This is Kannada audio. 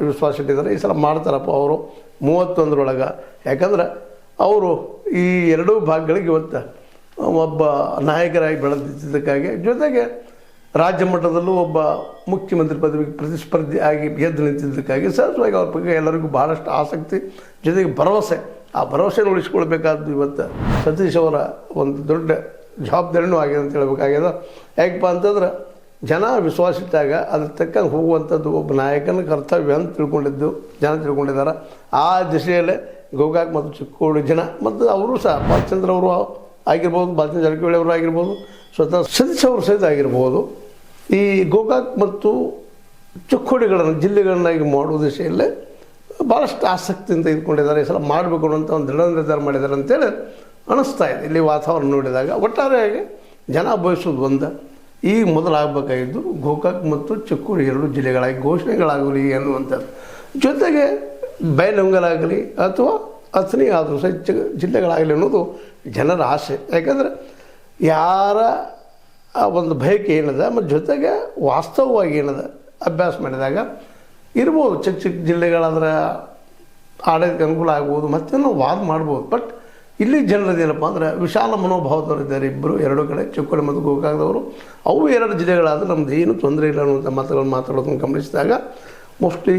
ವಿಶ್ವಾಸ ಇಟ್ಟಿದ್ದಾರೆ. ಈ ಸಲ ಮಾಡ್ತಾರಪ್ಪ ಅವರು 31ರೊಳಗೆ. ಯಾಕಂದ್ರೆ ಅವರು ಈ ಎರಡೂ ಭಾಗಗಳಿಗೆ ಇವತ್ತು ಒಬ್ಬ ನಾಯಕರಾಗಿ ಬೆಳೆದಿದ್ದಕ್ಕಾಗಿ, ಜೊತೆಗೆ ರಾಜ್ಯ ಮಟ್ಟದಲ್ಲೂ ಒಬ್ಬ ಮುಖ್ಯಮಂತ್ರಿ ಪದವಿಗೆ ಪ್ರತಿಸ್ಪರ್ಧಿ ಆಗಿ ಗೆದ್ದು ನಿಂತಿದ್ದಕ್ಕಾಗಿ ಸಹಜವಾಗಿ ಅವ್ರ ಬಗ್ಗೆ ಎಲ್ಲರಿಗೂ ಭಾಳಷ್ಟು ಆಸಕ್ತಿ, ಜೊತೆಗೆ ಭರವಸೆ. ಆ ಭರವಸೆನ ಉಳಿಸ್ಕೊಳ್ಬೇಕಾದ್ದು ಇವತ್ತು ಸತೀಶ್ ಅವರ ಒಂದು ದೊಡ್ಡ ಜವಾಬ್ದಾರಿನೂ ಆಗಿದೆ ಅಂತ ಹೇಳ್ಬೇಕಾಗ್ಯದ. ಯಾಕಪ್ಪ ಅಂತಂದ್ರೆ ಜನ ವಿಶ್ವಾಸಿಟ್ಟಾಗ ಅದ್ರ ತಕ್ಕಂಗೆ ಹೋಗುವಂಥದ್ದು ಒಬ್ಬ ನಾಯಕನ ಕರ್ತವ್ಯ ಅಂತ ಜನ ತಿಳ್ಕೊಂಡಿದ್ದಾರೆ. ಆ ದಿಶೆಯಲ್ಲೇ ಗೋಕಾಕ್ ಮತ್ತು ಚಿಕ್ಕೋಡಿ ಜನ ಮತ್ತು ಅವರು ಸಹ ಬಾಲಚಂದ್ರ ಅವರು ಆಗಿರ್ಬೋದು, ಬಾಲಚಂದ್ರ ಜಾರಕಿಹೊಳಿ ಅವರು ಆಗಿರ್ಬೋದು, ಸ್ವತಃ ಸತೀಶ್ ಅವರು ಸಹಿತ ಆಗಿರ್ಬೋದು, ಈ ಗೋಕಾಕ್ ಮತ್ತು ಚಿಕ್ಕೋಡಿಗಳನ್ನು ಜಿಲ್ಲೆಗಳನ್ನಾಗಿ ಮಾಡುವ ದಿಶೆಯಲ್ಲೇ ಭಾಳಷ್ಟು ಆಸಕ್ತಿಯಿಂದ ಇದ್ಕೊಂಡಿದ್ದಾರೆ. ಈ ಸಲ ಮಾಡಬೇಕು ಅನ್ನೋಂಥ ಒಂದು ದೃಢ ನಿರ್ಧಾರ ಮಾಡಿದ್ದಾರೆ ಅಂತೇಳಿ ಅನ್ನಿಸ್ತಾ ಇದೆ ಇಲ್ಲಿ ವಾತಾವರಣ ನೋಡಿದಾಗ. ಒಟ್ಟಾರೆಯಾಗಿ ಜನ ಬಯಸೋದು ಒಂದು, ಈ ಮೊದಲಾಗಬೇಕಾಗಿದ್ದು ಗೋಕಾಕ್ ಮತ್ತು ಚಿಕ್ಕೋಡಿ 2 ಜಿಲ್ಲೆಗಳಾಗಿ ಘೋಷಣೆಗಳಾಗಲಿ ಅನ್ನುವಂಥದ್ದು. ಜೊತೆಗೆ ಬೈಲಹೊಂಗಲಾಗಲಿ ಅಥವಾ ಅಥಣಿ ಆದರೂ ಸಹ ಜಿಲ್ಲೆಗಳಾಗಲಿ ಅನ್ನೋದು ಜನರ ಆಸೆ. ಯಾಕಂದರೆ ಯಾರ ಒಂದು ಬಯಕೆ ಏನದ ಮತ್ತು ಜೊತೆಗೆ ವಾಸ್ತವವಾಗಿ ಏನದ ಅಭ್ಯಾಸ ಮಾಡಿದಾಗ ಇರ್ಬೋದು. ಚಿಕ್ಕ ಜಿಲ್ಲೆಗಳಾದ್ರೆ ಆಡಳಿತಕ್ಕೆ ಅನುಕೂಲ ಆಗ್ಬೋದು, ಮತ್ತೇನೋ ವಾದ ಮಾಡ್ಬೋದು. ಬಟ್ ಇಲ್ಲಿ ಜನರದೇನಪ್ಪ ಅಂದರೆ ವಿಶಾಲ ಮನೋಭಾವದವರು ಇದ್ದಾರೆ. ಇಬ್ಬರು 2 ಕಡೆ ಚಿಕ್ಕೋಡಿ ಮತ್ತು ಗೋಕಾಕ್ದವರು. ಅವು 2 ಜಿಲ್ಲೆಗಳಾದರೆ ನಮ್ದು ಏನು ತೊಂದರೆ ಇಲ್ಲ ಅನ್ನುವಂಥ ಮಾತುಗಳನ್ನು ಮಾತಾಡೋದನ್ನು ಗಮನಿಸಿದಾಗ ಮೋಸ್ಟ್ಲಿ